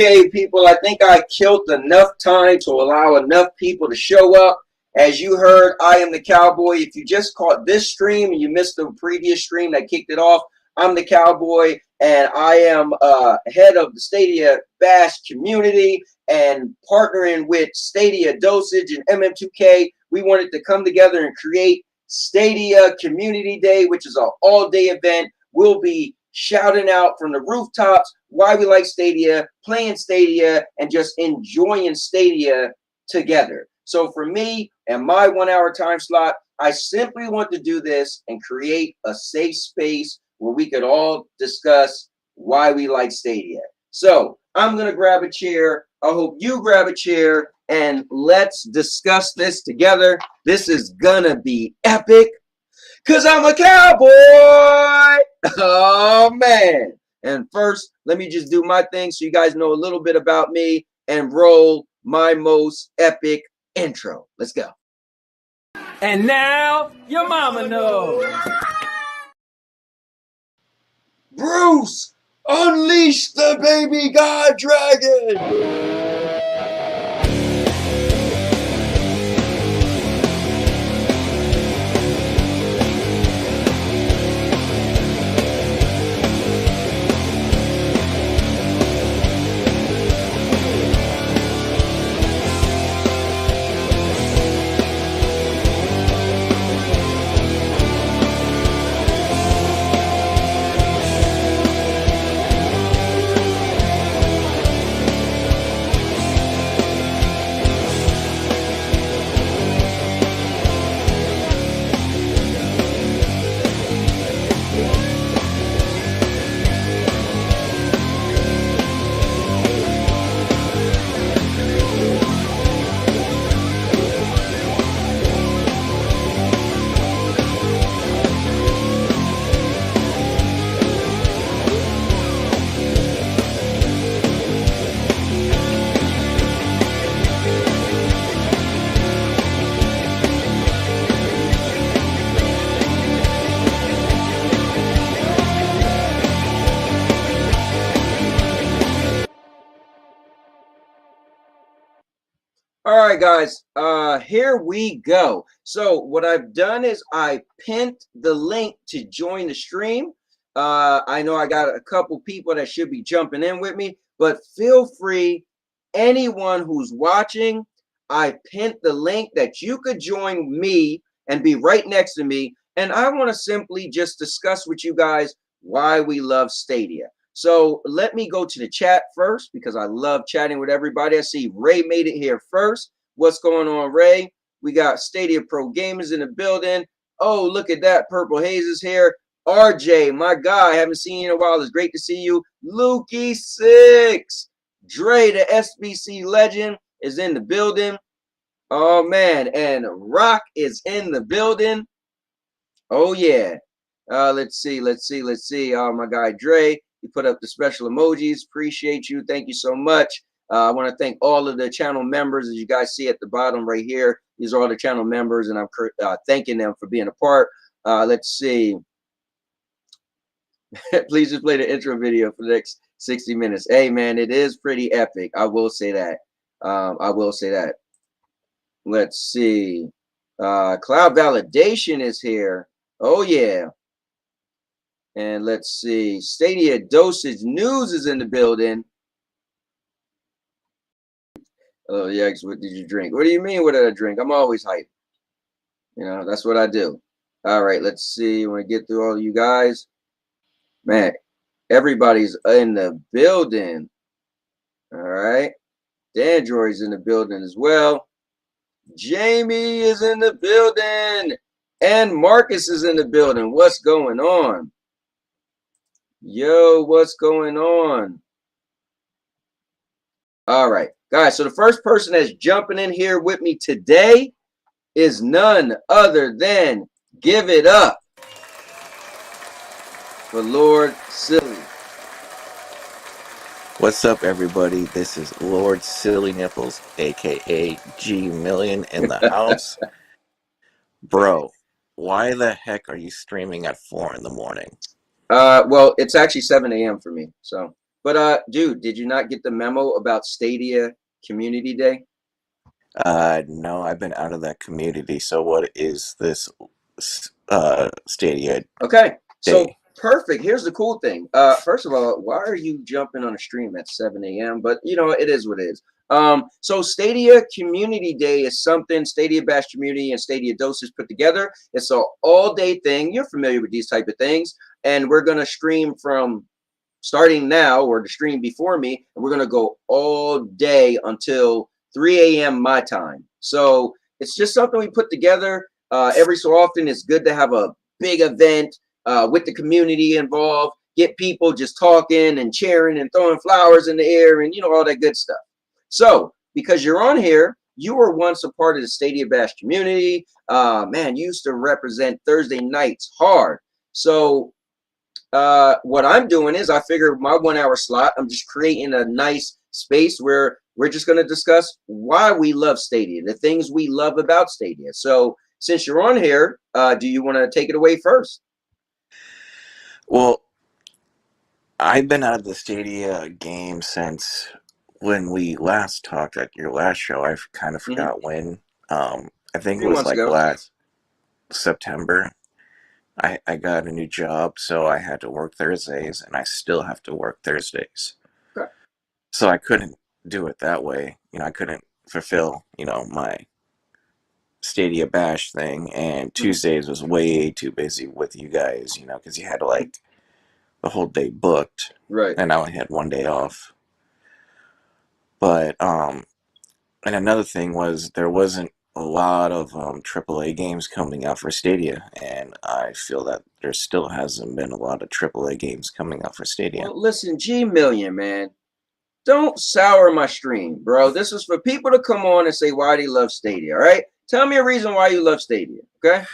Okay, people, I think I killed enough time to allow enough people to show up As you heard, I am the Cowboy. If you just caught this stream and you missed the previous stream that kicked it off, I'm the Cowboy, and I am head of the Stadia Bash community and partnering with Stadia Dosage and MM2K. We wanted to come together and create Stadia Community Day, which is an all-day event. We'll be shouting out from the rooftops why we like Stadia, playing Stadia, and just enjoying Stadia together. So for me and my 1 hour time slot, I simply want to do this and create a safe space where we could all discuss why we like Stadia. So I'm going to grab a chair. I hope you grab a chair and let's discuss this together. This is going to be epic because I'm a cowboy. Oh, man. And first, let me just do my thing so you guys know a little bit about me and roll my most epic intro. Let's go. And now your mama knows. Bruce, unleash the baby god dragon. All right, guys, here we go. So what I've done is I pinned the link to join the stream. I know I got a couple people that should be jumping in with me, but feel free, anyone who's watching, I pinned the link that you could join me and be right next to me. And I want to simply just discuss with you guys why we love Stadia. So let me go to the chat first because I love chatting with everybody. I see Ray made it here first. What's going on, Ray? We got Stadia Pro Gamers in the building. Oh, look at that. Purple Haze is here. RJ, my guy, haven't seen you in a while. It's great to see you. Lukey6. Dre, the SBC legend, is in the building. Oh, man. And Rock is in the building. Oh, yeah. Let's see. Oh, my guy, Dre. You put up the special emojis. Appreciate you. Thank you so much. I want to thank all of the channel members, as you guys see at the bottom right here. These are all the channel members, and I'm thanking them for being a part. Let's see. Please just play the intro video for the next 60 minutes. Hey, man, it is pretty epic. I will say that. Let's see. Cloud Validation is here. Oh, yeah. And let's see, Stadia Dosage News is in the building. Oh, yeah, what did you drink? What do you mean, what did I drink? I'm always hyped. You know, that's what I do. All right, let's see. I want to get through all of you guys. Man, everybody's in the building. All right. Dandroid's in the building as well. Jamie is in the building. And Marcus is in the building. What's going on? Yo, what's going on? All right, guys, so the first person that's jumping in here with me today is none other than Give It Up for Lord Silly. What's up, everybody? This is Lord Silly Nipples, aka G Million in the house. Bro, why the heck are you streaming at 4 in the morning? Well, it's actually 7 a.m. for me. But dude, did you not get the memo about Stadia Community Day? No, I've been out of that community. So what is this Stadia Okay, so Day? perfect. Here's the cool thing. First of all, why are you jumping on a stream at 7 a.m.? But you know, it is what it is. So Stadia Community Day is something Stadia Bash Community and Stadia Doses put together. It's an all-day thing. You're familiar with these type of things, and we're gonna stream from starting now, or the stream before me, and we're gonna go all day until 3 a.m. my time. So it's just something we put together. Every so often, it's good to have a big event with the community involved, get people just talking and cheering and throwing flowers in the air and all that good stuff. So because you're on here, you were once a part of the Stadia Bash community. Man, you used to represent Thursday nights hard. So what I'm doing is I figure my 1 hour slot, I'm just creating a nice space where we're just going to discuss why we love Stadia, the things we love about Stadia. So since you're on here, do you want to take it away first? Well, I've been out of the Stadia game since when we last talked at your last show. I kind of Mm-hmm. forgot when. I A think it few was months like ago. last September. I got a new job, so I had to work Thursdays, and I still have to work Thursdays. Okay. So I couldn't do it that way. I couldn't fulfill, my Stadia Bash thing, and Mm-hmm. Tuesdays was way too busy with you guys, because you had Mm-hmm. like the whole day booked, Right. and I only had one day off. But and another thing was there wasn't a lot of AAA games coming out for Stadia, and I feel that there still hasn't been a lot of AAA games coming out for Stadia. Well, listen, G Million, man, don't sour my stream, bro. This is for people to come on and say why they love Stadia. All right, tell me a reason why you love Stadia. Okay.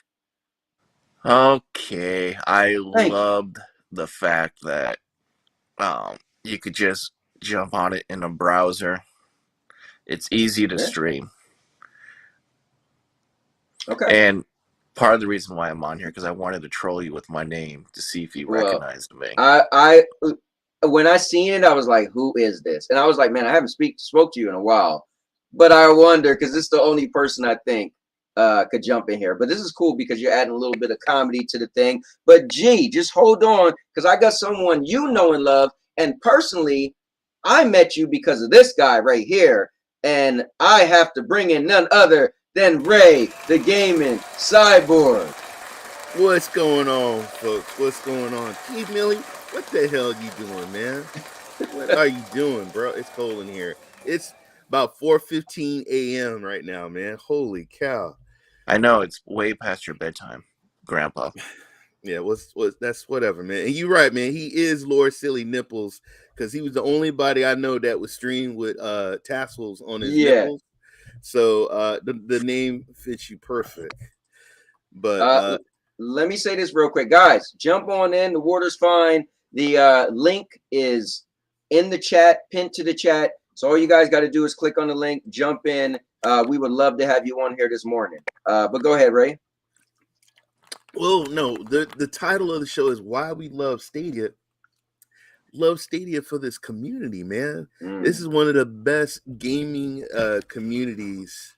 Okay, I Thank you. loved the fact that you could just jump on it in a browser. It's easy to Yeah. stream. Okay. And part of the reason why I'm on here because I wanted to troll you with my name to see if you Well, recognized me. I when I seen it, I was like, "Who is this?" And I was like, "Man, I haven't spoke to you in a while." But I wonder because this is the only person I think could jump in here. But this is cool because you're adding a little bit of comedy to the thing. But G, just hold on because I got someone you know and love. And personally, I met you because of this guy right here, and I have to bring in none other than Ray, the gaming cyborg. What's going on, folks? What's going on? Keith Millie, what the hell you doing, man? What are you doing, bro? It's cold in here. It's about 4:15 a.m. right now, man. Holy cow. I know it's way past your bedtime, Grandpa. Yeah, what's that's whatever, man. And you're right, man. He is Lord Silly Nipples because he was the only body I know that was streamed with tassels on his Yeah. nipples. So the name fits you perfect. But Uh, Let me say this real quick, guys. Jump on in. The water's fine. The link is in the chat, pinned to the chat. So all you guys got to do is click on the link, jump in. We would love to have you on here this morning. But go ahead, Ray. well, no, the title of the show is Why We Love Stadia. Love Stadia for this community, man. This is one of the best gaming communities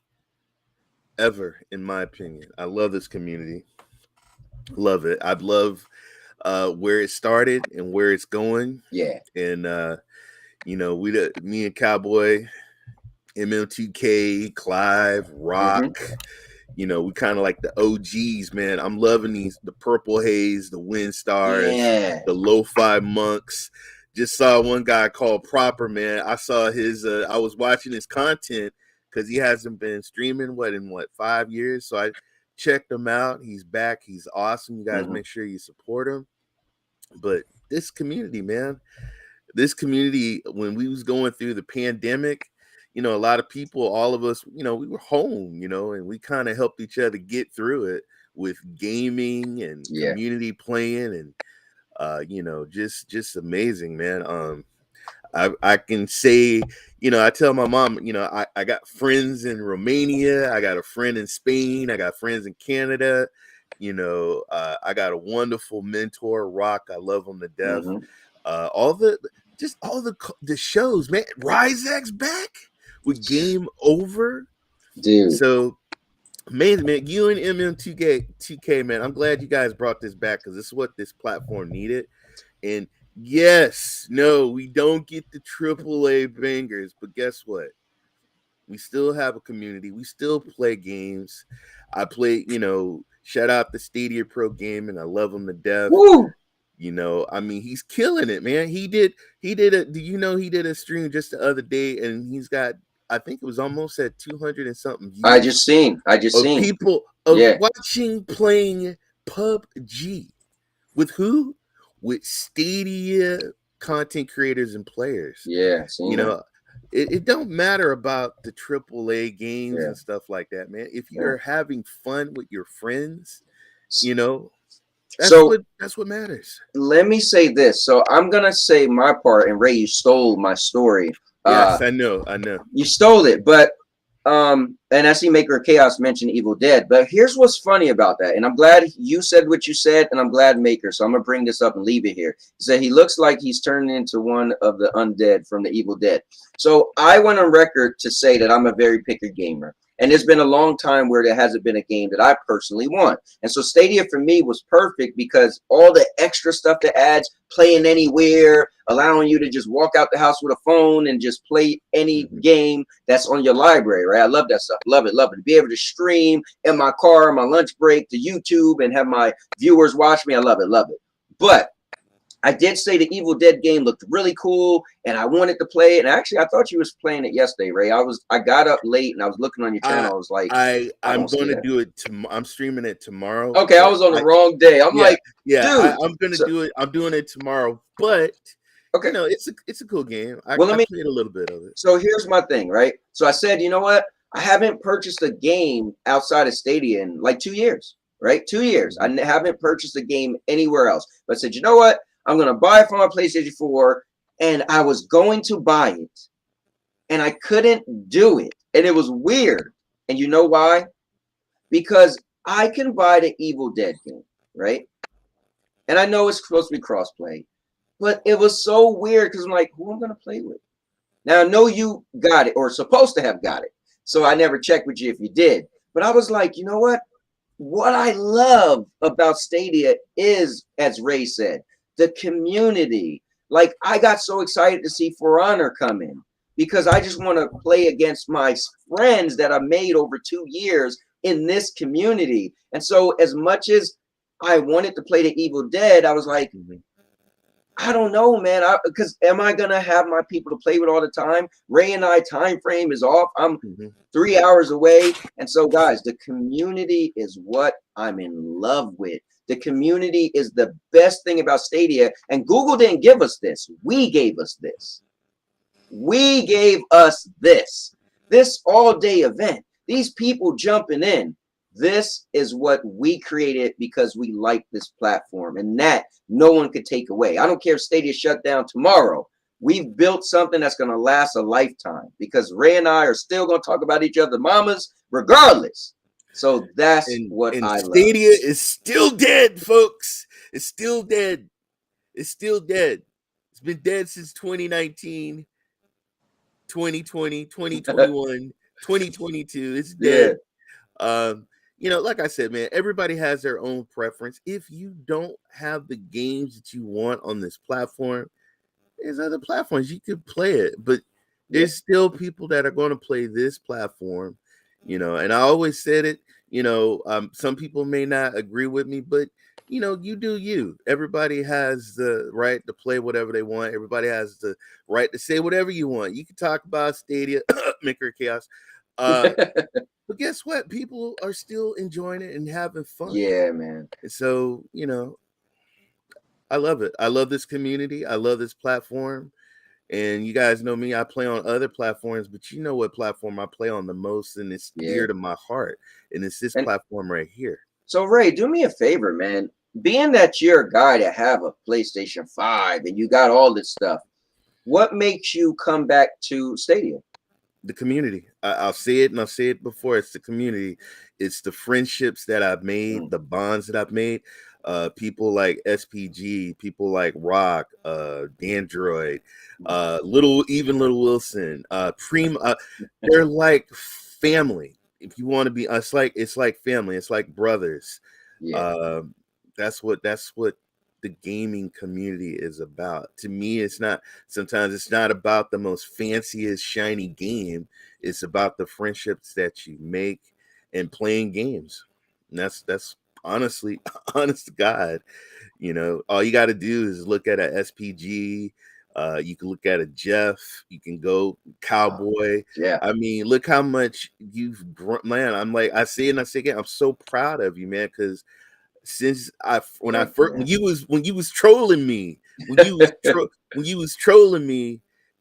ever, in my opinion. I love this community. Love it. I love where it started and where it's going. Yeah. And me and Cowboy, MM2K, Clive, Rock. We kind of like the OGs, man. I'm loving the Purple Haze, the Wind Stars, Yeah. the Lo-Fi Monks. Just saw one guy called Proper, man. I saw his I was watching his content because he hasn't been streaming in 5 years. So I checked him out. He's back. He's awesome. You guys make sure you support him. But this community, man, when we was going through the pandemic, a lot of people, all of us, we were home, and we kind of helped each other get through it with gaming and community playing and just amazing, man. I can say, I tell my mom, I got friends in Romania, I got a friend in Spain, I got friends in Canada, I got a wonderful mentor, Rock. I love him to death. All the shows, man. Rise X back with Game Over. dude. So, man, you and MM2K, man, I'm glad you guys brought this back because this is what this platform needed. And yes, no, we don't get the AAA bangers, but guess what? We still have a community. We still play games. I play, shout out the Stadia Pro game, and I love him to death. Woo! I mean, he's killing it, man. He did he did a stream just the other day, and he's got, I think it was almost at 200 and something views I just seen. of people Yeah. watching playing PUBG. With who? With Stadia content creators and players. Yeah. Seen that. It don't matter about the AAA games Yeah. and stuff like that, man. If Yeah. you're having fun with your friends, So that's what matters. let me say this. So I'm gonna say my part, and Ray, you stole my story. Yes, I know. You stole it, but and I see Maker of Chaos mention Evil Dead. But here's what's funny about that, and I'm glad you said what you said, and I'm glad Maker. So I'm gonna bring this up and leave it here. He said he looks like he's turning into one of the undead from the Evil Dead. So I went on record to say that I'm a very picky gamer. And it's been a long time where there hasn't been a game that I personally want. And so Stadia for me was perfect because all the extra stuff that adds, playing anywhere, allowing you to just walk out the house with a phone and just play any game that's on your library, right? I love that stuff. Love it, love it. To be able to stream in my car, my lunch break to YouTube and have my viewers watch me. I love it, love it. But I did say the Evil Dead game looked really cool, and I wanted to play it. And actually, I thought you was playing it yesterday, Ray. I got up late and I was looking on your channel. I was like, I'm going to do it. I'm streaming it tomorrow. Okay, I was on the wrong day. I'm like, dude, I'm going to do it. I'm doing it tomorrow, but okay, it's a cool game. I played a little bit of it. So here's my thing, right? So I said, you know what? I haven't purchased a game outside of Stadia in like 2 years, right? 2 years. I haven't purchased a game anywhere else. But I said, you know what? I'm going to buy it for my PlayStation 4, and I was going to buy it, and I couldn't do it, and it was weird. And you know why? Because I can buy the Evil Dead game, right? And I know it's supposed to be crossplay, but it was so weird because I'm like, who am I going to play with? Now, I know you got it or supposed to have got it, so I never checked with you if you did. But I was like, you know what? What I love about Stadia is, as Ray said, the community. Like, I got so excited to see For Honor come in because I just want to play against my friends that I made over 2 years in this community. And so as much as I wanted to play the Evil Dead, I was like, I don't know, man. Because am I gonna have my people to play with all the time? Ray and I time frame is off. I'm 3 hours away. And so, guys, the community is what I'm in love with. The community is the best thing about Stadia. And Google didn't give us this. We gave us this. We gave us this. This all-day event. These people jumping in. This is what we created because we like this platform. And that no one could take away. I don't care if Stadia shut down tomorrow. We've built something that's going to last a lifetime because Ray and I are still going to talk about each other mamas regardless. So that's what I love. Stadia is still dead, folks. It's still dead. It's still dead. It's been dead since 2019, 2020, 2021, 2022. It's dead. Like I said, man, everybody has their own preference. If you don't have the games that you want on this platform, there's other platforms you could play it. But there's still people that are going to play this platform, and I always said it, some people may not agree with me, but you do you. Everybody has the right to play whatever they want. Everybody has the right to say whatever you want. You can talk about Stadia, Maker Chaos. But guess what? People are still enjoying it and having fun. Yeah, man. So, I love it. I love this community. I love this platform. And you guys know me, I play on other platforms, but you know what platform I play on the most, and it's dear to my heart. And it's this platform right here. So, Ray, do me a favor, man. Being that you're a guy that have a PlayStation 5 and you got all this stuff, what makes you come back to Stadia? The community. I'll say it, and I've said it before. It's the community. It's the friendships that I've made, the bonds that I've made. People like SPG, people like Rock, Dandroid, Little Wilson, Prima. They're like family. if you want to be, it's like family, it's like brothers. Yeah. That's what the gaming community is about. To me, sometimes it's not about the most fanciest shiny game. It's about the friendships that you make and playing games. And that's honestly, honest to God, all you got to do is look at a SPG. You can look at a Jeff. You can go Cowboy. Yeah. I mean, look how much you've grown, man. I'm like, I say it and I say again, I'm so proud of you, man, because since when you was trolling me, when you was trolling me,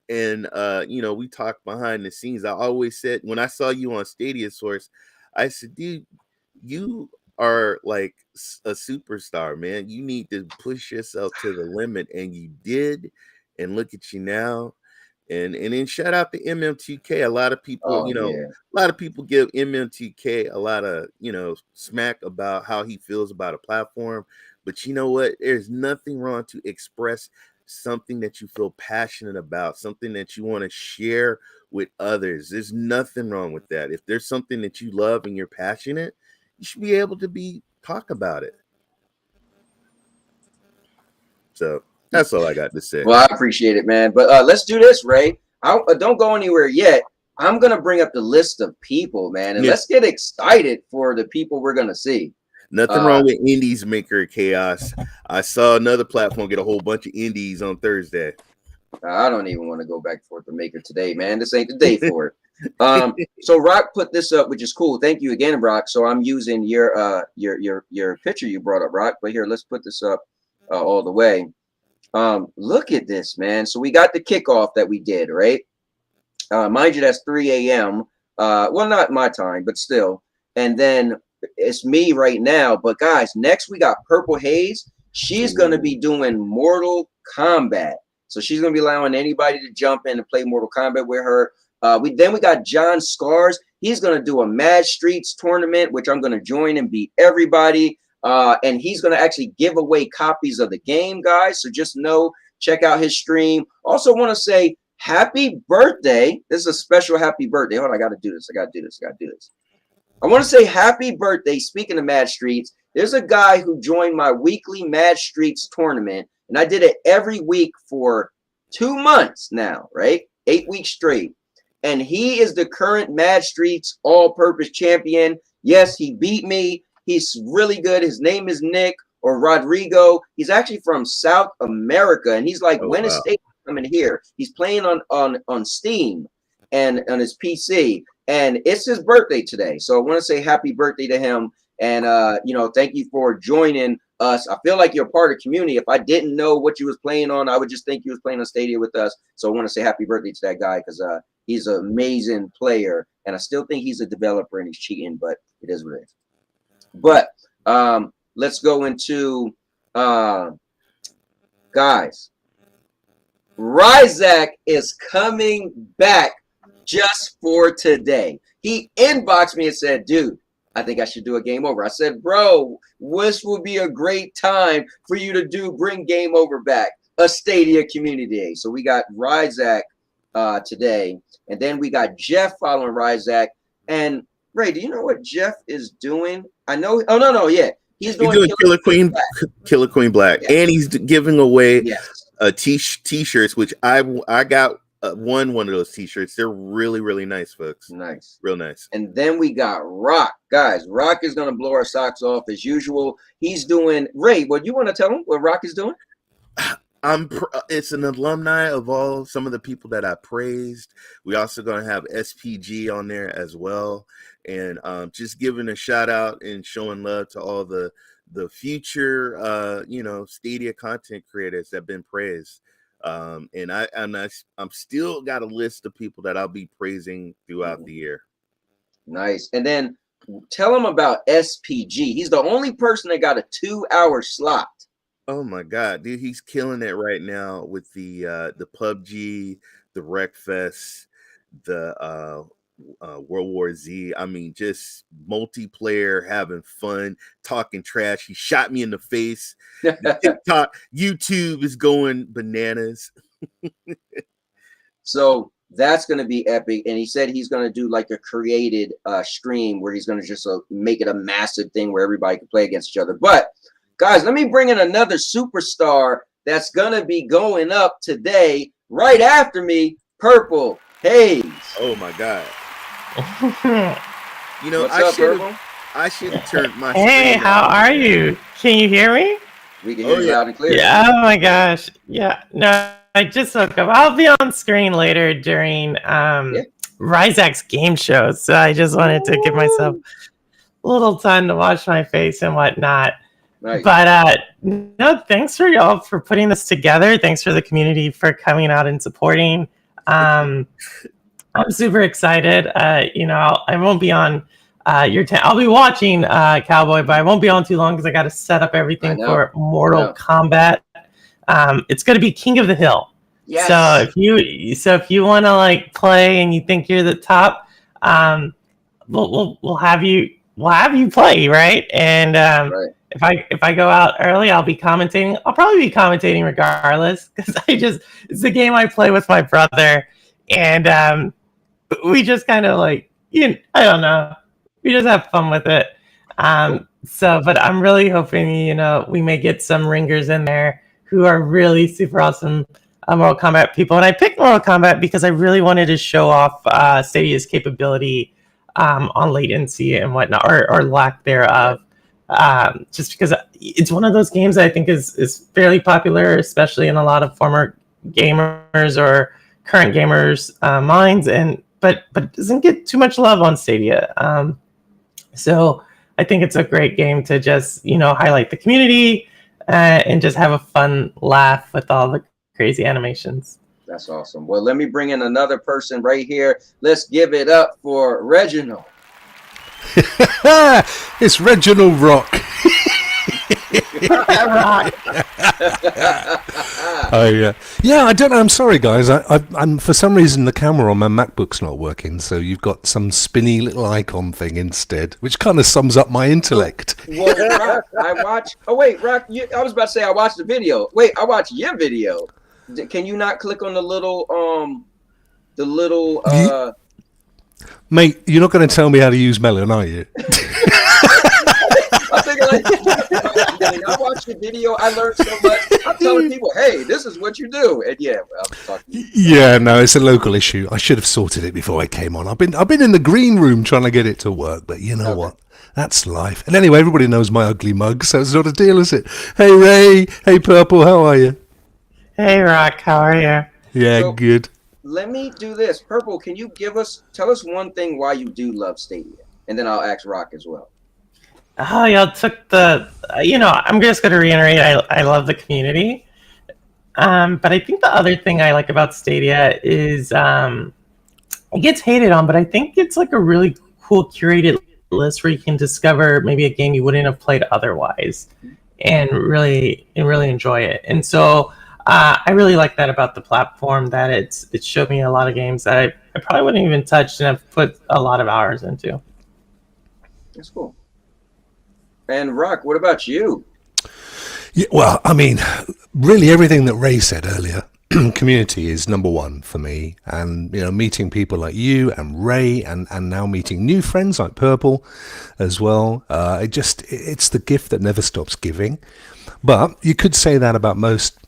and we talked behind the scenes. I always said, when I saw you on Stadia Source, I said, dude, you are like a superstar, man. You need to push yourself to the limit, and you did. And look at you now. And then shout out to MMTK. A lot of people, Oh yeah. a lot of people give MMTK a lot of, smack about how he feels about a platform. But you know what? There's nothing wrong to express something that you feel passionate about, something that you want to share with others. There's nothing wrong with that. If there's something that you love and you're passionate, you should be able to talk about it. So that's all I got to say. Well, I appreciate it, man. But let's do this, Ray. Don't go anywhere yet. I'm gonna bring up the list of people, man, and Yeah. let's get excited for the people we're gonna see. Nothing wrong with indies maker chaos. I saw another platform get a whole bunch of indies on Thursday. I don't even want to go back and forth to Maker today, man. This ain't the day for it. So Rock put this up, which is cool. Thank you again, Rock. So I'm using your picture you brought up, Rock. But here, let's put this up all the way. Look at this, man. So we got the kickoff that we did, right? Mind you, that's 3 a.m. Well, not my time, but still. And then it's me right now. But guys, next we got Purple Haze. She's going to be doing Mortal Kombat. So she's going to be allowing anybody to jump in and play Mortal Kombat with her. We got John Scars. He's going to do a Mad Streets tournament, which I'm going to join and beat everybody. And he's going to actually give away copies of the game, guys. So just check out his stream. Also want to say happy birthday. This is a special happy birthday. Hold on, I got to do this. I want to say happy birthday. Speaking of Mad Streets, there's a guy who joined my weekly Mad Streets tournament, and I did it every week for 2 months now, right? 8 weeks straight. And he is the current Mad Streets all-purpose champion. Yes, he beat me. He's really good. His name is Nick or Rodrigo. He's actually from South America, and he's like, when is Stadia coming here? He's playing on Steam and on his PC, and it's his birthday today. So I want to say happy birthday to him, and thank you for joining us. I feel like you're part of the community. If I didn't know what you was playing on, I would just think you was playing on Stadia with us. So I want to say happy birthday to that guy, because he's an amazing player, and I still think he's a developer and he's cheating, but it is what it is. But let's go into guys. Ryzak is coming back just for today. He inboxed me and said, dude, I think I should do a game over. I said, bro, this will be a great time for you to bring game over back, a Stadia Community Day. So we got Ryzak today, and then we got Jeff following Ryzak. And Ray, do you know what Jeff is doing? I know. Oh no, yeah, he's doing Killer Queen Black, yes. And he's giving away yes. T-shirts, which I got one of those T-shirts. They're really, really nice, folks. Nice, real nice. And then we got Rock, guys. Rock is gonna blow our socks off as usual. He's doing Ray. What you want to tell him? What Rock is doing? It's an alumni of some of the people that I praised. We also going to have SPG on there as well, and just giving a shout out and showing love to all the future Stadia content creators that have been praised. And I'm still got a list of people that I'll be praising throughout the year. Nice. And then tell him about SPG. He's the only person that got a 2-hour slot. Oh my God, dude, he's killing it right now with the PUBG, the Wreckfest, the World War Z. I mean, just multiplayer, having fun, talking trash. He shot me in the face. The TikTok, YouTube is going bananas. So That's going to be epic. And he said he's going to do like a created stream where he's going to just make it a massive thing where everybody can play against each other. But guys, let me bring in another superstar that's going to be going up today, right after me, Purple Haze. Oh my God. You know, What's up, I should have turned my Hey, screen how on. are you? Can you hear me? We can hear you loud and clear. Yeah, oh my gosh. Yeah, no, I just woke up. I'll be on screen later during Ryzak's game show, so I just wanted to give myself a little time to wash my face and whatnot. Nice. But no, thanks for y'all for putting this together. Thanks for the community for coming out and supporting. I'm super excited. You know, I won't be on I'll be watching Cowboy, but I won't be on too long because I got to set up everything for Mortal Kombat. It's going to be King of the Hill. Yes. So if you want to like play and you think you're the top, we'll have you play, right? And if I go out early, I'll be commentating. I'll probably be commentating regardless because it's a game I play with my brother, and we just kind of like I don't know. We just have fun with it. But I'm really hoping, we may get some ringers in there who are really super awesome Mortal Kombat people. And I picked Mortal Kombat because I really wanted to show off Stadia's capability on latency and whatnot, or lack thereof. Just because it's one of those games that I think is fairly popular, especially in a lot of former gamers or current gamers' minds, but it doesn't get too much love on Stadia. So I think it's a great game to just, highlight the community and just have a fun laugh with all the crazy animations. That's awesome. Well, let me bring in another person right here. Let's give it up for Reginald. It's Reginald Rock. I don't know. I'm sorry, guys. I'm for some reason the camera on my MacBook's not working, so you've got some spinny little icon thing instead, which kind of sums up my intellect. Well, Rock, Rock. I was about to say I watched the video. Wait, I watched your video. Can you not click on the little Mate, you're not going to tell me how to use Melon, are you? I watched the video. I learned so much. I'm telling people, hey, this is what you do. And no, it's a local issue. I should have sorted it before I came on. I've been in the green room trying to get it to work, but you know what? That's life. And anyway, everybody knows my ugly mug, so it's not a deal, is it? Hey, Ray. Hey, Purple. How are you? Hey, Rock. How are you? Yeah, good. Let me do this. Purple, can you tell us one thing why you do love Stadia? And then I'll ask Rock as well. Oh, y'all took I'm just going to reiterate, I love the community. But I think the other thing I like about Stadia is it gets hated on, but I think it's like a really cool curated list where you can discover maybe a game you wouldn't have played otherwise and really enjoy it. And so I really like that about the platform, that it showed me a lot of games that I probably wouldn't even touch and have put a lot of hours into. That's cool. And Rock, what about you? Yeah, well, I mean, really everything that Ray said earlier, community is number one for me. And, meeting people like you and Ray and now meeting new friends like Purple as well. It's the gift that never stops giving. But you could say that about most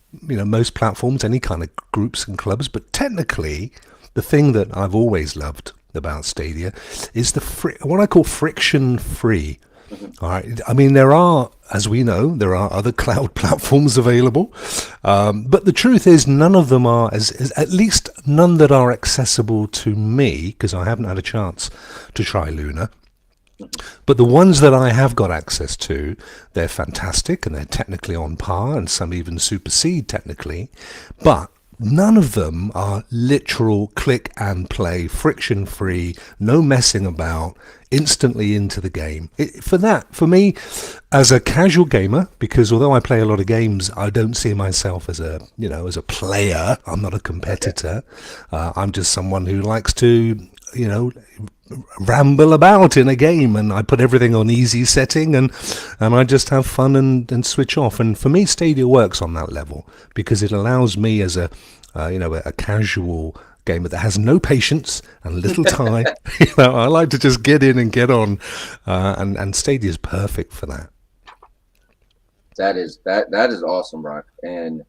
platforms, any kind of groups and clubs. But technically, the thing that I've always loved about Stadia is what I call friction-free. All right. I mean, as we know, there are other cloud platforms available, but the truth is none of them are, at least none that are accessible to me, because I haven't had a chance to try Luna. But the ones that I have got access to, they're fantastic and they're technically on par, and some even supersede technically, but none of them are literal click and play, friction free, no messing about, instantly into the game. For me, as a casual gamer, because although I play a lot of games, I don't see myself as a player. I'm not a competitor. I'm just someone who likes to, ramble about in a game, and I put everything on easy setting and I just have fun and switch off. And for me, Stadia works on that level because it allows me as a casual gamer that has no patience and little time. You know, I like to just get in and get on, and Stadia is perfect for that. That is awesome, Rock. And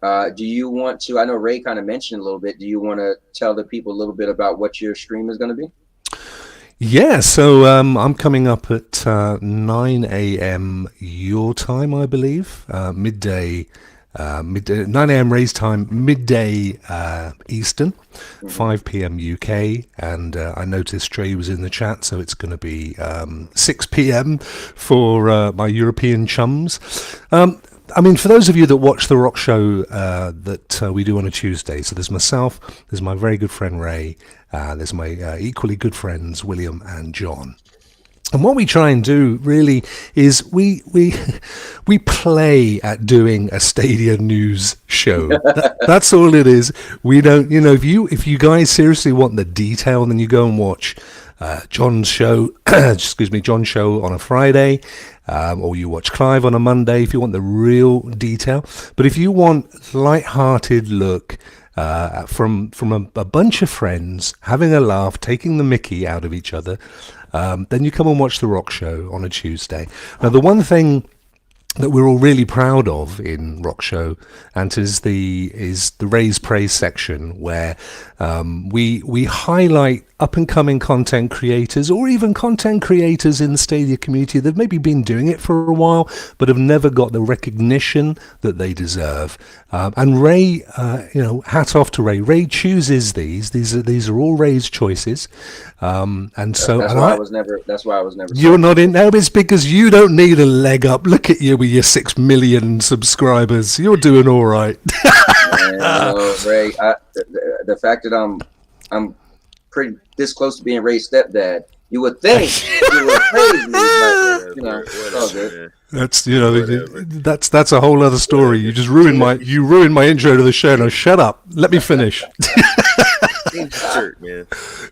do you want to? I know Ray kind of mentioned a little bit. Do you want to tell the people a little bit about what your stream is going to be? Yeah, so I'm coming up at 9 a.m. your time, I believe, midday 9 a.m. Ray's time, midday Eastern, 5 p.m. UK, and I noticed Trey was in the chat, so it's going to be 6 p.m. for my European chums. I mean, for those of you that watch the rock show that we do on a Tuesday, so there's myself, there's my very good friend Ray, there's my equally good friends William and John. And what we try and do really is we play at doing a Stadia news show. That's all it is. We don't, you know, if you guys seriously want the detail, then you go and watch John's show, John's show on a Friday, or you watch Clive on a Monday if you want the real detail. But if you want light-hearted look from a bunch of friends having a laugh, taking the mickey out of each other, then you come and watch the rock show on a Tuesday. Now, the one thing that we're all really proud of in Rock Show, and is the Raise Praise section, where we highlight up and coming content creators, or even content creators in the Stadia community that maybe been doing it for a while but have never got the recognition that they deserve. And Ray, hat off to Ray. Ray chooses these. These are all Ray's choices. And so that's why I was never. You're not in. No, it's because you don't need a leg up. Look at you with your 6 million subscribers. You're doing all right. Ray, the fact that I'm pretty this close to being Ray's stepdad, you would think you would praise me, but, it's all good. That's that's a whole other story. You just ruined my intro to the show. Now shut up. Let me finish. Man.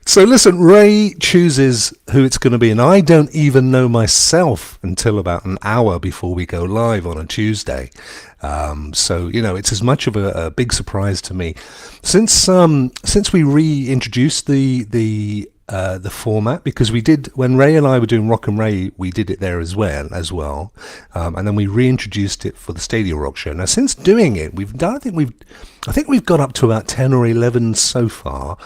So listen, Ray chooses who it's going to be, and I don't even know myself until about an hour before we go live on a Tuesday. So it's as much of a big surprise to me since we reintroduced the format, because we did, when Ray and I were doing Rock and Ray, we did it there as well, and then we reintroduced it for the Stadia Rock Show. Now, since doing it, I think we've got up to about 10 or 11 so far,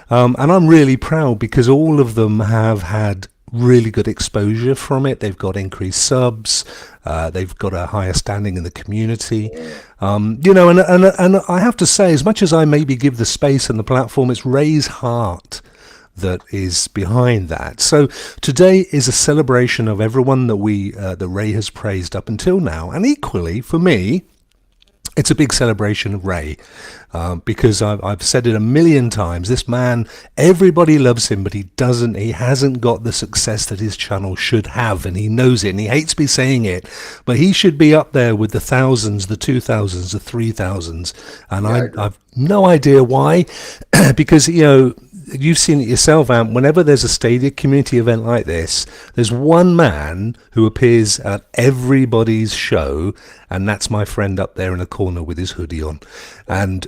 and I'm really proud because all of them have had really good exposure from it. They've got increased subs, they've got a higher standing in the community, and I have to say, as much as I maybe give the space and the platform, it's Ray's heart that is behind that. So today is a celebration of everyone that that Ray has praised up until now, and equally for me, it's a big celebration of Ray, because I've said it a million times. This man, everybody loves him, but he hasn't got the success that his channel should have, and he knows it, and he hates me saying it, but he should be up there with the thousands, the 2,000s, the 3,000s, and I've no idea why, because, you've seen it yourself, Ant. Whenever there's a Stadia community event like this, there's one man who appears at everybody's show, and that's my friend up there in the corner with his hoodie on. And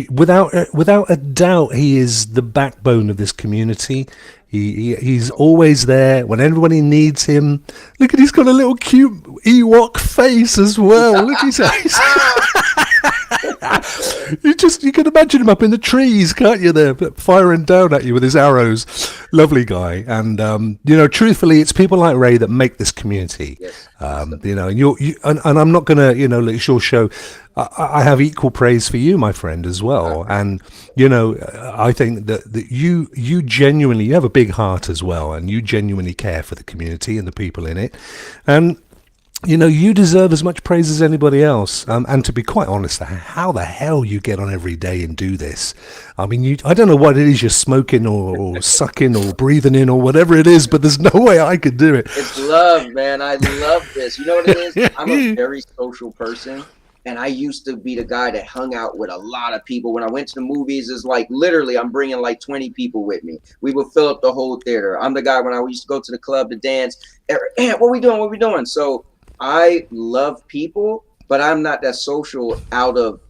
without a doubt, he is the backbone of this community. He's always there when everybody needs him. Look at, he's got a little cute Ewok face as well. Look at his face. You can imagine him up in the trees, can't you? There, firing down at you with his arrows. Lovely guy, and truthfully, it's people like Ray that make this community. Yes. And I'm not gonna, it's your show. I have equal praise for you, my friend, as well. And I think that you genuinely, you have a big heart as well, and you genuinely care for the community and the people in it, and you deserve as much praise as anybody else. And to be quite honest, how the hell you get on every day and do this? I mean, I don't know what it is you're smoking or sucking or breathing in or whatever it is, but there's no way I could do it. It's love, man. I love this. You know what it is? I'm a very social person. And I used to be the guy that hung out with a lot of people. When I went to the movies, it's like literally I'm bringing like 20 people with me. We would fill up the whole theater. I'm the guy when I used to go to the club to dance. What we doing? What we doing? So I love people, but I'm not that social out of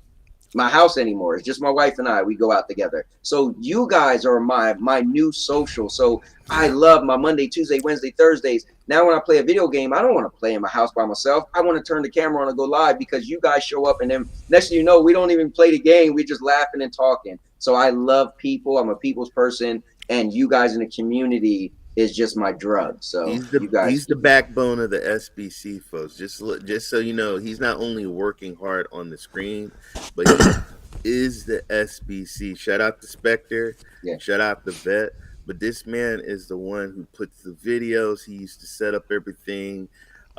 my house anymore. It's just my wife and I. We go out together. So you guys are my new social. So I love my Monday, Tuesday, Wednesday, Thursdays. Now when I play a video game, I don't want to play in my house by myself. I want to turn the camera on and go live because you guys show up, and then next thing you know, we don't even play the game. We're just laughing and talking. So I love people. I'm a people's person, and you guys in the community is just my drug. So he's the backbone of the SBC, folks. Just so you know, he's not only working hard on the screen, but he is the SBC. Shout out to Spectre. Yeah. Shout out to Vet. But this man is the one who puts the videos. He used to set up everything.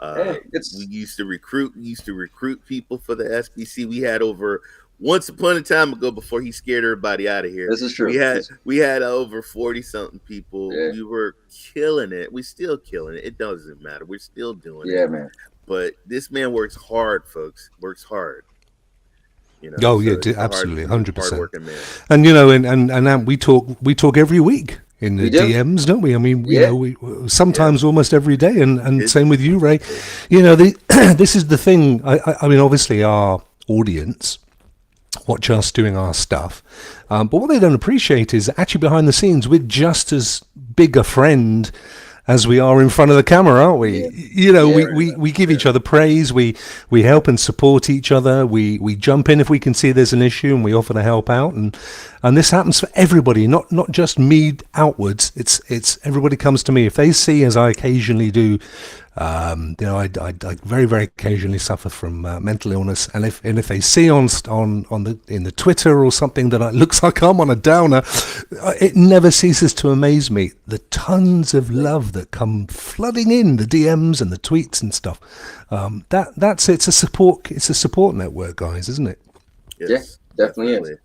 We used to recruit people for the SBC. We had over, once upon a time ago, before he scared everybody out of here. This is true. We had over 40-something people. Yeah. We were killing it. We're still killing it. It doesn't matter. We're still doing it. Yeah, man. But this man works hard, folks. Works hard. You know, Oh yeah, absolutely, 100%. And you know, and we talk every week in the DMs, don't we? I mean, you know, we sometimes almost every day, and same with you, Ray. You know, this is the thing. I mean, obviously, our audience watch us doing our stuff, but what they don't appreciate is actually behind the scenes, we're just as big a friend as we are in front of the camera, aren't we? Yeah. You know, we give each other praise, we help and support each other, we jump in if we can see there's an issue, and we offer to help out, and this happens for everybody, not just me outwards. It's everybody comes to me if they see, as I occasionally do. You know, I very, very occasionally suffer from mental illness, and if they see in the Twitter or something that looks like I'm on a downer, it never ceases to amaze me the tons of love that come flooding in the DMs and the tweets and stuff. It's a support network, guys, isn't it? Yes, yeah, definitely is.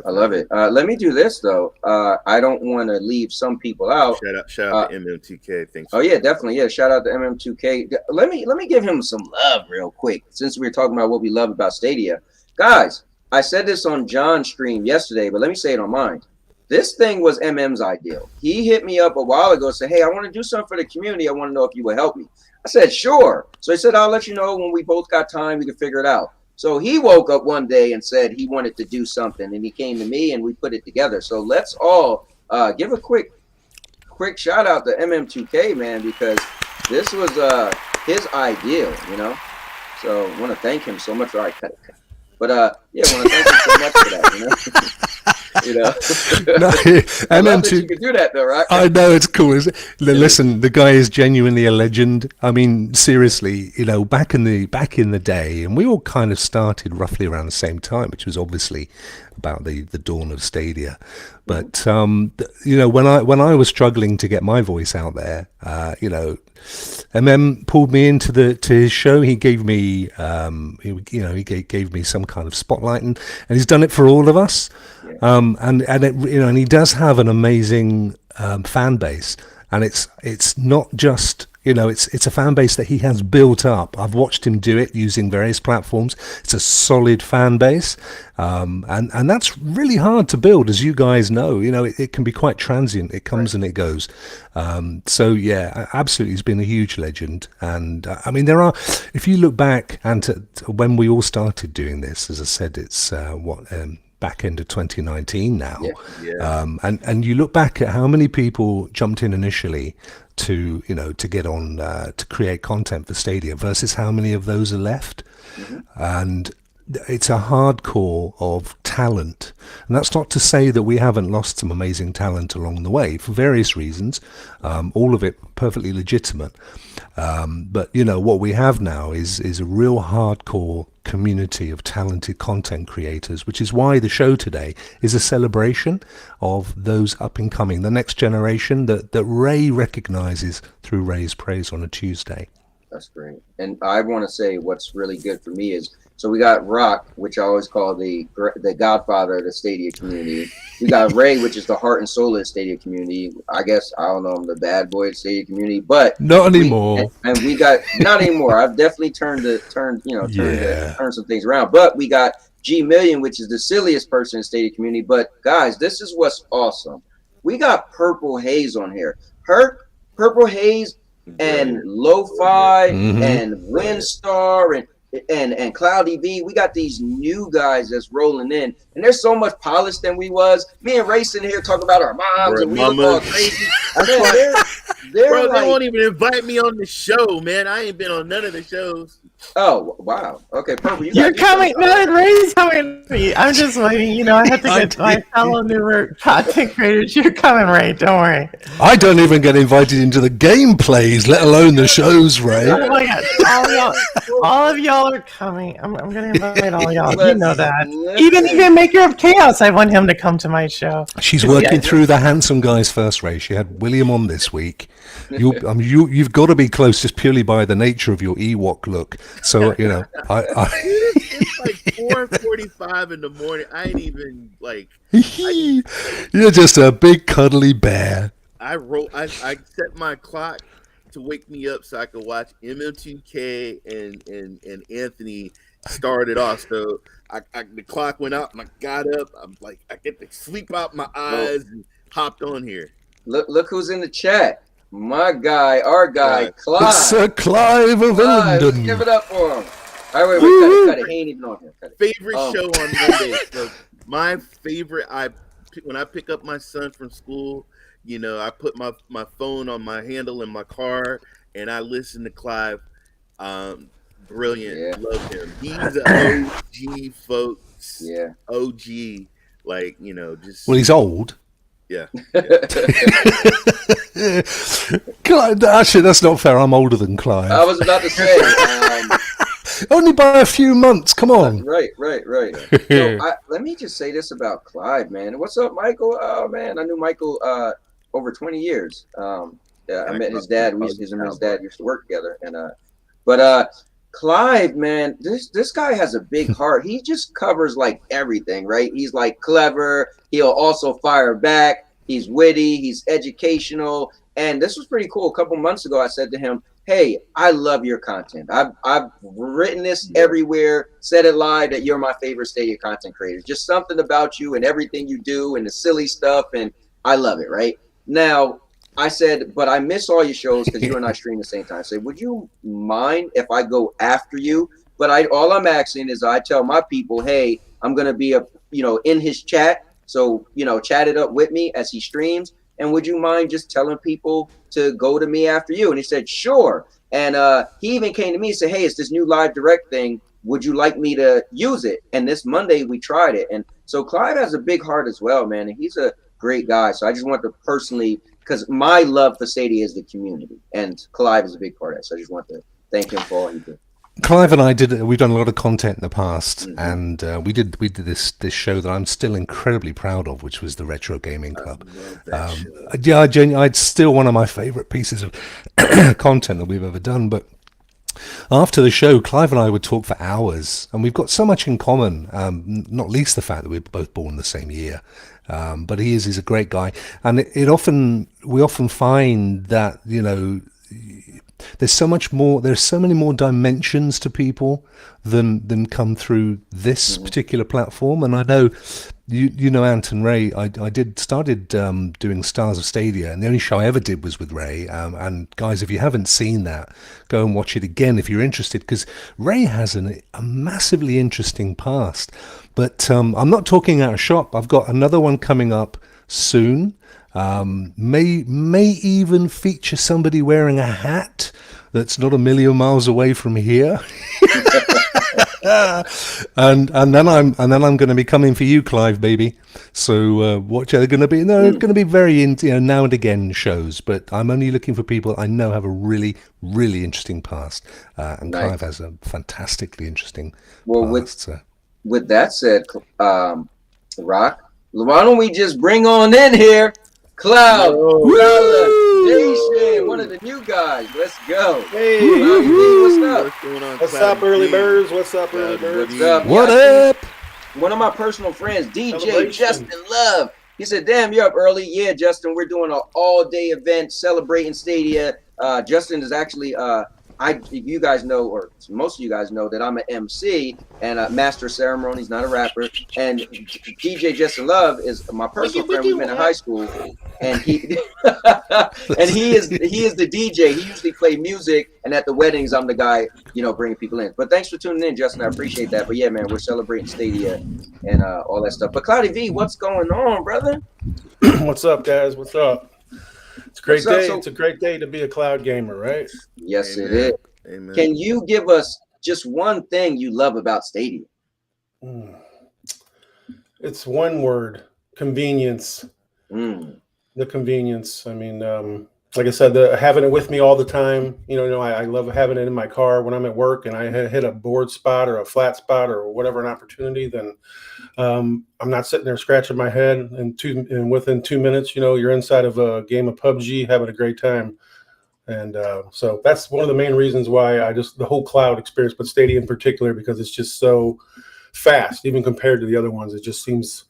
I love it. Let me do this though. I don't want to leave some people out. Shout out to MM2K. Thanks. Oh yeah, definitely. Yeah, shout out to MM2K. Let me give him some love real quick, since we were talking about what we love about Stadia, guys. I said this on John's stream yesterday, but let me say it on mine. This thing was MM's ideal. He hit me up a while ago and said, "Hey, I want to do something for the community. I want to know if you would help me." I said, "Sure." So he said, "I'll let you know when we both got time. We can figure it out." So he woke up one day and said he wanted to do something, and he came to me and we put it together. So let's all give a quick shout out to MM2K, man, because this was his ideal, you know. So I want to thank him so much. All right, but yeah, I want to thank him so much for that, you know. You know, no, MM2, you can do that though, right? I know, it's cool. Listen, the guy is genuinely a legend. I mean, seriously, you know, back in the day, and we all kind of started roughly around the same time, which was obviously about the dawn of Stadia. But you know, when I was struggling to get my voice out there, you know, MM pulled me into his show. He gave me, he gave me some kind of spotlight, and he's done it for all of us. And he does have an amazing fan base, and it's not just, you know, it's a fan base that he has built up. I've watched him do it using various platforms. It's a solid fan base, and that's really hard to build, as you guys know. You know, it can be quite transient. It comes and it goes. So yeah, absolutely, he's been a huge legend. And I mean, if you look back and to when we all started doing this, as I said, it's back end of 2019 now. And you look back at how many people jumped in initially to get on to create content for Stadia versus how many of those are left. And it's a hardcore of talent, and that's not to say that we haven't lost some amazing talent along the way for various reasons, all of it perfectly legitimate, but you know, what we have now is a real hardcore community of talented content creators, which is why the show today is a celebration of those up and coming, the next generation that Ray recognizes through Ray's Praise on a Tuesday. That's great. And I want to say what's really good for me is, so we got Rock, which I always call the godfather of the Stadia community. We got Ray, which is the heart and soul of the Stadia community. I guess, I don't know, I'm the bad boy of the Stadia community, but not anymore. And we got, not anymore. I've definitely turned some things around. But we got G Million, which is the silliest person in the Stadia community. But guys, this is what's awesome. We got Purple Haze on here. Purple Haze and Lo-Fi and Windstar, and and Cloudy V, we got these new guys that's rolling in, and they're so much polished than we was. Me and Ray sitting here talking about our moms, Bro, and we look all crazy. They're bro, like, they won't even invite me on the show, man. I ain't been on none of the shows. oh wow, okay, perfect. You're coming. No, Ray's coming. I'm just waiting. You know, I have to get my fellow newer content creators. You're coming, Ray. Don't worry. I don't even get invited into the gameplays, let alone the shows, Ray. Oh my God! All of y'all are coming. I'm gonna invite all y'all. You know that. Even Maker of Chaos, I want him to come to my show. She's working through the handsome guys first, Ray. She had William on this week. You've got to be close just purely by the nature of your Ewok look. So you know, It's like 4:45 in the morning. I ain't even like. You're just a big cuddly bear. I set my clock to wake me up so I could watch MM2K and Anthony started off. So the clock went out and I got up. I'm like, I get to sleep out my eyes and hopped on here. Look who's in the chat. My guy, our guy, Clive. It's Sir Clive of London. Give it up for him. All right, wait, cut it. He ain't even on here. Favorite show on Monday. So my favorite, when I pick up my son from school, you know, I put my phone on my handle in my car and I listen to Clive. Brilliant. Yeah. Love him. He's an OG, folks. Yeah. OG. Like, you know, just. Well, he's old. Yeah. Clive, actually, that's not fair. I'm older than Clive. I was about to say. Only by a few months. Come on. Right. So let me just say this about Clive, man. What's up, Michael? Oh, man, I knew Michael over 20 years. I met his dad. His dad used to work together. But Clive, man, this guy has a big heart. He just covers like everything, right? He's like clever. He'll also fire back. He's witty. He's educational. And this was pretty cool. A couple months ago, I said to him, hey, I love your content. I've written this everywhere, said it live that you're my favorite Stadia content creator. Just something about you and everything you do and the silly stuff. And I love it, right? Now, I said, but I miss all your shows because you and I stream the same time. I said, would you mind if I go after you? But all I'm asking is I tell my people, hey, I'm going to be in his chat. So, chat it up with me as he streams. And would you mind just telling people to go to me after you? And he said, sure. And he even came to me and said, hey, it's this new live direct thing. Would you like me to use it? And this Monday we tried it. And so Clive has a big heart as well, man. And he's a great guy. So I just want to personally, because my love for Stadia is the community. And Clive is a big part of it. So I just want to thank him for all he did. Clive and I we've done a lot of content in the past, and we did this show that I'm still incredibly proud of, which was the Retro Gaming Club. It's still one of my favorite pieces of content that we've ever done. But after the show, Clive and I would talk for hours, and we've got so much in common, not least the fact that we were both born the same year. But he's a great guy, and we often find that, there's so much more. There's so many more dimensions to people than come through this particular platform. And I know, Ant and Ray. I started doing Stars of Stadia, and the only show I ever did was with Ray. And guys, if you haven't seen that, go and watch it again if you're interested, because Ray has a massively interesting past. But I'm not talking out of shop. I've got another one coming up soon. May even feature somebody wearing a hat that's not a million miles away from here. and then I'm going to be coming for you, Clive, baby. So watch. They're going to be going to be very now and again shows, but I'm only looking for people I know have a really, really interesting past. And nice. Clive has a fantastically interesting past. With that said, Rock, why don't we just bring on in here Cloud, Nation, one of the new guys. Let's go. Hey, what's up? What's going on? What's up, early birds? What's up, early birds? What's up? What up? One of my personal friends, DJ Justin Love. He said, "Damn, you're up early." Yeah, Justin, we're doing an all-day event celebrating Stadia. Justin is actually, I you guys know, or most of you guys know, that I'm an MC and a master of ceremonies, not a rapper. And DJ Justin Love is my personal friend. We met in high school, and he and he is the DJ. He usually play music, and at the weddings, I'm the guy, bringing people in. But thanks for tuning in, Justin. I appreciate that. But yeah, man, we're celebrating Stadia and all that stuff. But Cloudy V, what's going on, brother? What's up, guys? What's up? It's a great day. It's a great day to be a cloud gamer, right? Yes, Amen. It is. Amen. Can you give us just one thing you love about Stadia? It's one word: convenience. The convenience. I mean, like I said, having it with me all the time. I love having it in my car when I'm at work and I hit a bored spot or a flat spot or whatever, an opportunity. Then I'm not sitting there scratching my head. And within 2 minutes, you're inside of a game of PUBG having a great time. And so that's one of the main reasons why the whole cloud experience, but Stadia in particular, because it's just so fast, even compared to the other ones. It just seems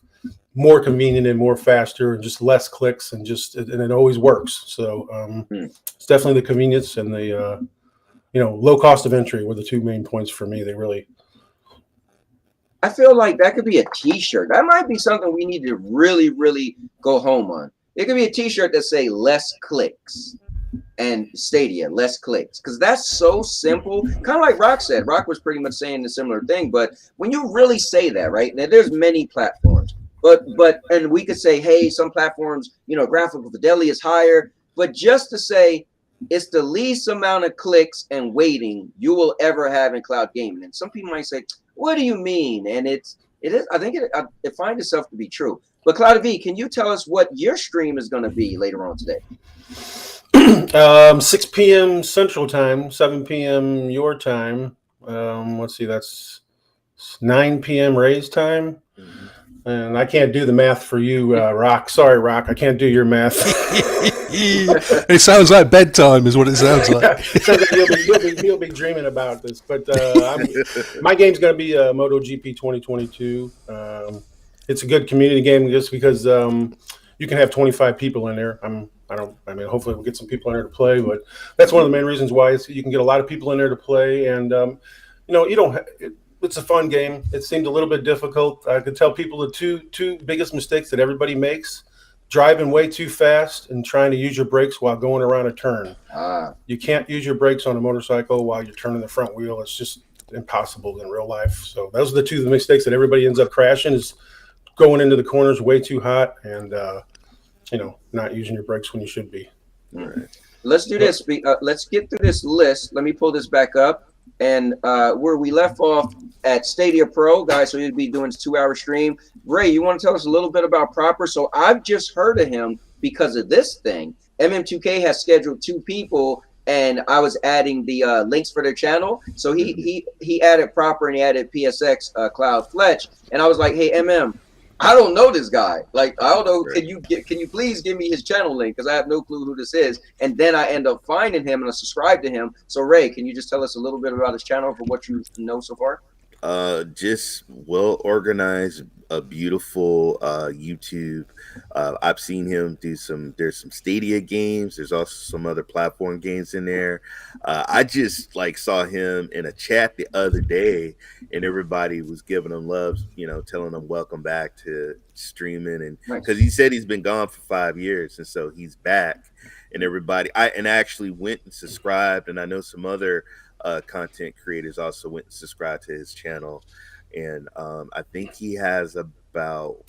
more convenient and more faster and just less clicks and it always works. So it's definitely the convenience and the low cost of entry were the two main points for me. I feel like that could be a t-shirt. That might be something we need to really, really go home on. It could be a t-shirt that say less clicks and Stadia, less clicks, because that's so simple. Kind of like Rock said. Rock was pretty much saying a similar thing, but when you really say that, right? Now there's many platforms. And we could say, hey, some platforms, graphical fidelity is higher, but just to say it's the least amount of clicks and waiting you will ever have in cloud gaming. And some people might say, what do you mean? And it is, I think it finds itself to be true. But Cloud V, can you tell us what your stream is going to be later on today? 6 p.m. Central Time, 7 p.m. your time. Let's see, that's 9 p.m. Ray's time. And I can't do the math for you, Rock. Sorry, Rock. I can't do your math. It sounds like bedtime is what it sounds like. Sounds like you'll be dreaming about this. But my game's going to be MotoGP 2022. It's a good community game just because you can have 25 people in there. Hopefully we'll get some people in there to play. But that's one of the main reasons why you can get a lot of people in there to play. And, you don't it's a fun game. It seemed a little bit difficult. I could tell people the two biggest mistakes that everybody makes: driving way too fast and trying to use your brakes while going around a turn. You can't use your brakes on a motorcycle while you're turning the front wheel. It's just impossible in real life. So those are the two mistakes that everybody ends up crashing: is going into the corners way too hot and not using your brakes when you should be. All right. Let's do this. Let's get through this list. Let me pull this back up. And where we left off at Stadia Pro, guys, so he'll be doing this 2-hour stream. Ray, you want to tell us a little bit about Proper? So I've just heard of him because of this thing. MM2K has scheduled 2 people, and I was adding the links for their channel. So he added Proper and he added PSX Cloud Fletch, and I was like, hey, MM, I don't know this guy. Like, I don't know. Can you please give me his channel link? Because I have no clue who this is. And then I end up finding him and I subscribe to him. So Ray, can you just tell us a little bit about his channel for what you know so far? Just well organized, a beautiful YouTube. I've seen him do there's some Stadia games. There's also some other platform games in there. I just saw him in a chat the other day and everybody was giving him love, telling him welcome back to streaming. And because he said he's been gone for 5 years. And so he's back, and I actually went and subscribed. And I know some other content creators also went and subscribed to his channel. And I think he has about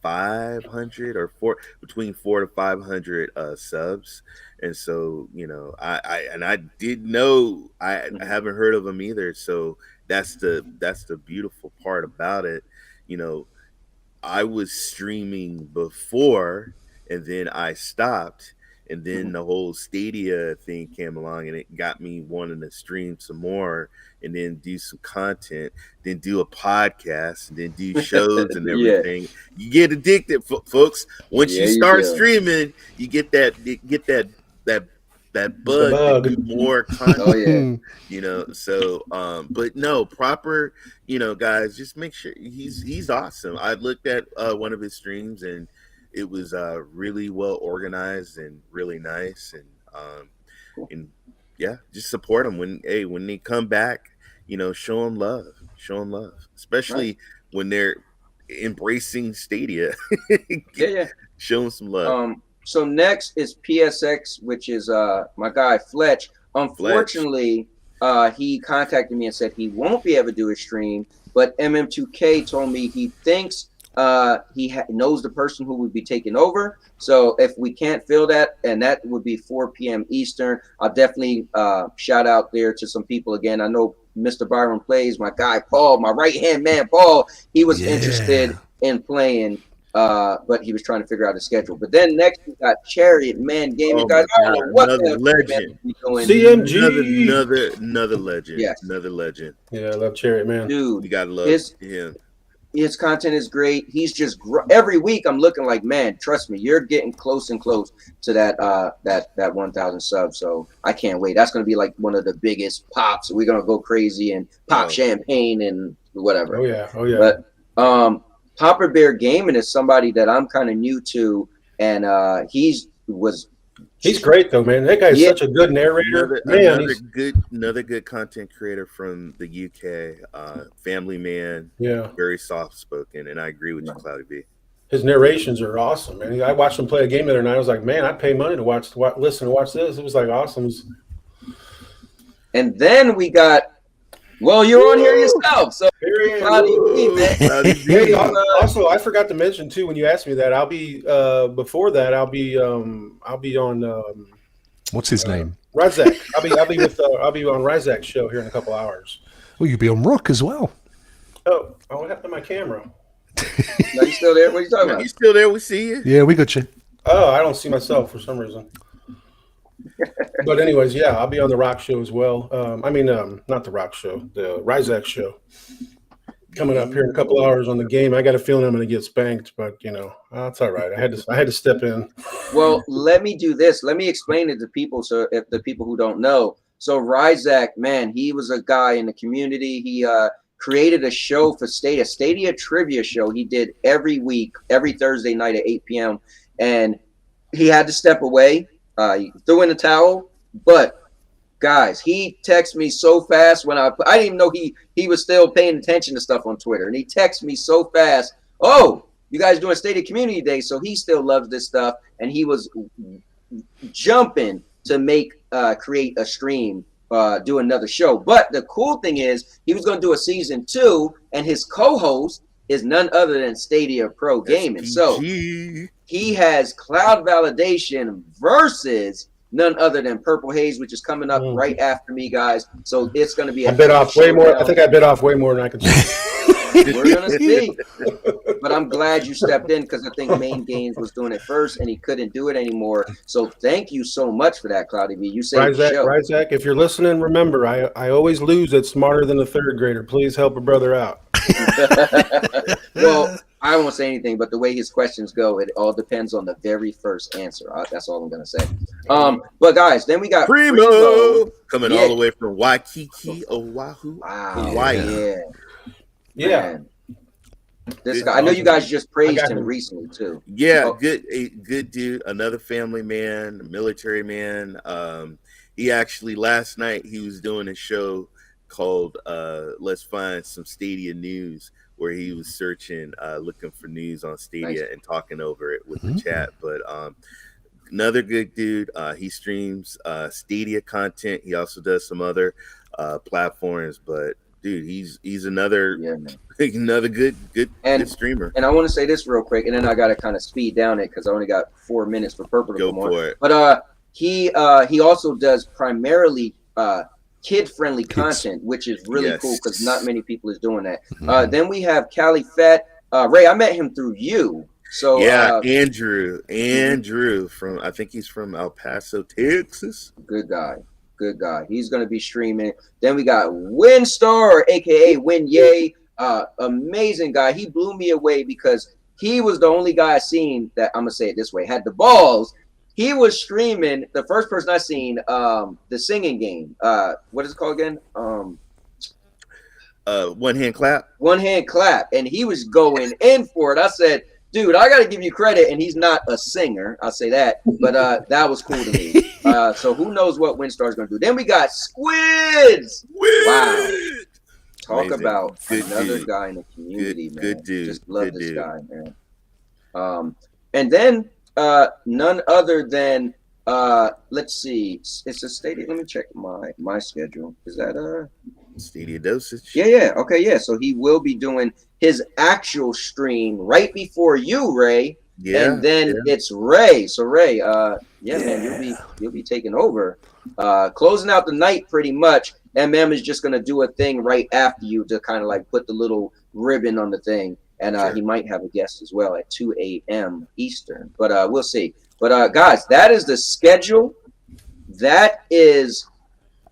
500 or between 400 to 500 subs. And so I did know I haven't heard of him either. So that's the beautiful part about it. I was streaming before and then I stopped. And then the whole Stadia thing came along and it got me wanting to stream some more and then do some content, then do a podcast, and then do shows and everything. You get addicted, folks. Once you start streaming, you get that bug to do more content. So but no, Proper, guys, just make sure he's awesome. I looked at one of his streams and it was really well organized and really nice, and Yeah, just support them when they come back. Show them love. Show them love, especially Right. when they're embracing Stadia. Yeah. Show them some love. So next is PSX, which is my guy Fletch. Fletch. Unfortunately, he contacted me and said he won't be able to do a stream, but MM2K told me he thinks he knows the person who would be taking over. So if we can't fill that, and that would be 4 p.m. Eastern, I'll definitely shout out there to some people again. I know Mr. Byron Plays, my guy Paul, my right-hand man Paul, he was interested in playing, but he was trying to figure out his schedule. But then next we got Chariot Man Gaming, Oh guys. my I don't God, know what another the legend. doing. CMG. Another legend. Yes. Another legend. Yeah, I love Chariot, man. Dude, You gotta love him. his content is great. He's just every week I'm looking like, man, trust me, you're getting close and close to that 1,000 subs. So I can't wait. That's gonna be like one of the biggest pops. We're gonna go crazy and pop champagne and whatever. Oh yeah. But Popper Bear Gaming is somebody that I'm kind of new to, and he's great though, man. That guy's such a good narrator. Another good content creator from the UK. Family man. Yeah. Very soft spoken, and I agree with you, Cloudy B. His narrations are awesome, man. I watched him play a game the other night. I was like, man, I'd pay money to listen and watch this. It was like awesome. And then we got, well, you're on here yourself, so Cloudy B, man. Hey, also, I forgot to mention too when you asked me that I'll be before that I'll be on what's his name? Ryzak. I'll be on Ryzak's show here in a couple hours. Well, you'll be on Rock as well. Oh, what happened to my camera? Are you still there? What are you talking about? You still there? We see you. Yeah, we got you. Oh, I don't see myself for some reason. But anyways, yeah, I'll be on the Rock show as well. Not the Rock show, the Ryzak show. Coming up here in a couple hours on the game. I got a feeling I'm going to get spanked, but that's all right. I had to step in. Well, let me do this. Let me explain it to people. So if the people who don't know, so Ryzak, man, he was a guy in the community. He created a show for Stadia trivia show. He did every week, every Thursday night at 8 p.m. And he had to step away. He threw in the towel, but guys, he texted me so fast when I didn't even know he was still paying attention to stuff on Twitter. And he texted me so fast. Oh, you guys doing Stadia Community Day? So he still loves this stuff, and he was jumping to create a stream, do another show. But the cool thing is he was going to do a season 2, and his co-host is none other than Stadia Pro Gaming. So he has Cloud Validation versus none other than Purple Haze, which is coming up right after me, guys. So it's going to be. I bit off way more. I think I bit off way more than I could say. We're going to see. But I'm glad you stepped in because I think Main Games was doing it first and he couldn't do it anymore. So thank you so much for that, Cloudy B. You saved the show. Ryzak, if you're listening, remember, I always lose at Smarter Than a Third Grader. Please help a brother out. Well, I won't say anything, but the way his questions go, it all depends on the very first answer. That's all I'm going to say. But guys, then we got Primo coming all the way from Waikiki, Oahu. Wow. Hawaii. Yeah. Man. This guy, I know you guys just praised him recently too. Yeah, good dude. Another family man, military man. He actually last night he was doing a show called Let's Find Some Stadia News, where he was searching, looking for news on Stadia and talking over it with the chat. But another good dude. He streams Stadia content. He also does some other platforms, but dude, he's another good streamer. And I want to say this real quick, and then I got to kind of speed down it because I only got 4 minutes for Purple to go come for on. it. But he also does primarily kid-friendly content, which is really cool because not many people is doing that. Then we have Cali Fat. Ray, I met him through you. So Andrew from, I think he's from El Paso, Texas. Good guy. He's going to be streaming. Then we got Winstar, aka Win Ye. Amazing guy. He blew me away because he was the only guy I seen that, I'm gonna say it this way, had the balls. He was streaming, the first person I seen, the singing game. What is it called again? One hand clap. One hand clap, and he was going in for it. I said, dude, I got to give you credit, and he's not a singer, I'll say that, but that was cool to me. So who knows what WinStar's going to do. Then we got Squids. Wow. Talk Amazing. about Good another dude. guy in the community, man. Good dude. Just love Good this dude. guy, man. And then none other than let's see, it's a Stadia. Let me check my schedule. Is that Stadia dosage? Yeah. Okay, yeah. So he will be doing his actual stream right before you, Ray. Yeah. And then it's Ray. So Ray, man, you'll be taking over, closing out the night pretty much. MM is just gonna do a thing right after you to kind of like put the little ribbon on the thing, and he might have a guest as well at 2 a.m. Eastern. But we'll see. But guys, that is the schedule. That is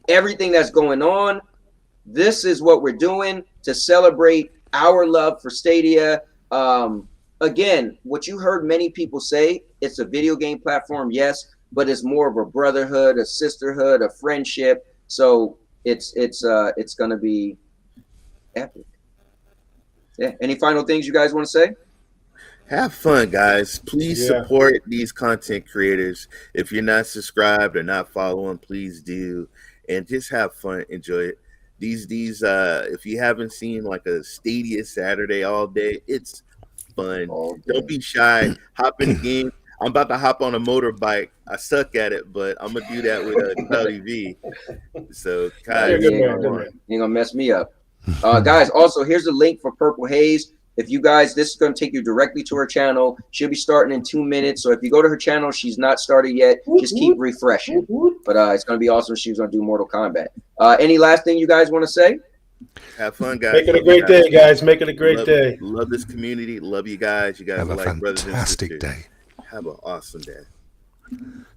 everything that's going on. This is what we're doing to celebrate our love for Stadia. Again, what you heard many people say, it's a video game platform, yes, but it's more of a brotherhood, a sisterhood, a friendship. So it's gonna be epic. Yeah. Any final things you guys want to say? Have fun, guys. Please support these content creators. If you're not subscribed or not following, please do, and just have fun. Enjoy it. These if you haven't seen like a Stadia Saturday all day, it's fun. Don't be shy. Hop in the game. I'm about to hop on a motorbike. I suck at it, but I'm gonna do that with Cloudy V. So, guys, you ain't gonna mess me up. Guys, also here's the link for Purple Haze. If you guys, this is going to take you directly to her channel. She'll be starting in 2 minutes. So if you go to her channel, she's not started yet. Just keep refreshing. But it's going to be awesome. She's going to do Mortal Kombat. Any last thing you guys want to say? Have fun, guys. Make it a great day, guys. Make it a great day. Love this community. Love you guys. You guys have are a like brothers and sisters. fantastic day. Have an awesome day.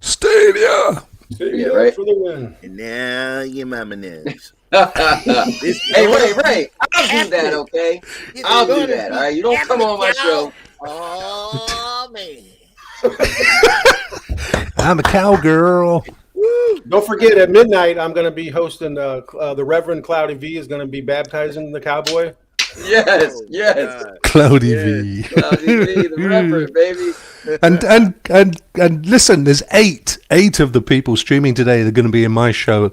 Stadia. Yeah, right. For the win. And now your mama knows. Hey, Ray, I'll do that, okay? I'll do that, all right? You don't come on my show. Oh, man. I'm a cowgirl. Don't forget, at midnight, I'm going to be hosting the Reverend Cloudy V is going to be baptizing the Cowboy. Yes. Cloudy V. Cloudy V, the Reverend, baby. And listen, there's eight of the people streaming today that are going to be in my show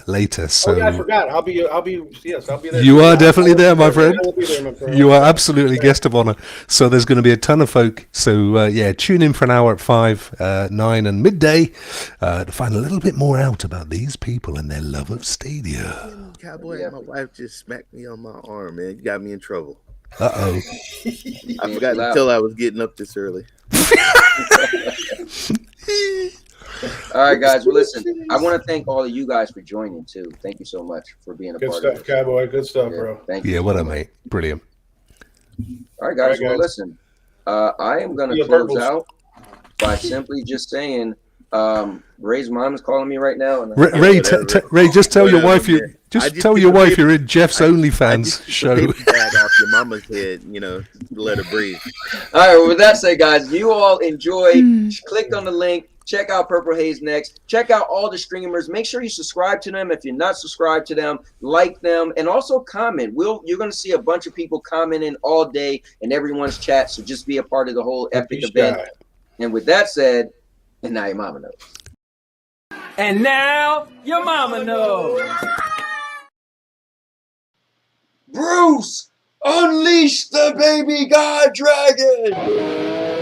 later. So I forgot. I'll be there. You are definitely there, my friend. I will be there, my friend. You are absolutely guest of honor. So there's going to be a ton of folk. So tune in for an hour at 5, 9, and midday to find a little bit more out about these people and their love of Stadia. Cowboy, my wife just smacked me on my arm, man. You got me in trouble. Uh-oh. I forgot to tell I was getting up this early. All right, guys. Well, listen, I want to thank all of you guys for joining, too. Thank you so much for being a part of it. Cowboy. Good stuff, bro. Thank you. Yeah, what a mate. Brilliant. All right, guys. Well, listen, I am going to close out by simply just saying, Ray's mom is calling me right now. And Ray, just tell your wife you're in Jeff's OnlyFans show. Bag off your mama's head, let her breathe. All right. Well, with that said, guys, you all enjoy. Click on the link. Check out Purple Haze next. Check out all the streamers. Make sure you subscribe to them. If you're not subscribed to them, like them, and also comment. You're going to see a bunch of people commenting all day in everyone's chat. So just be a part of the whole epic event. And with that said, and now your mama knows. And now your mama knows. Bruce, unleash the baby god dragon.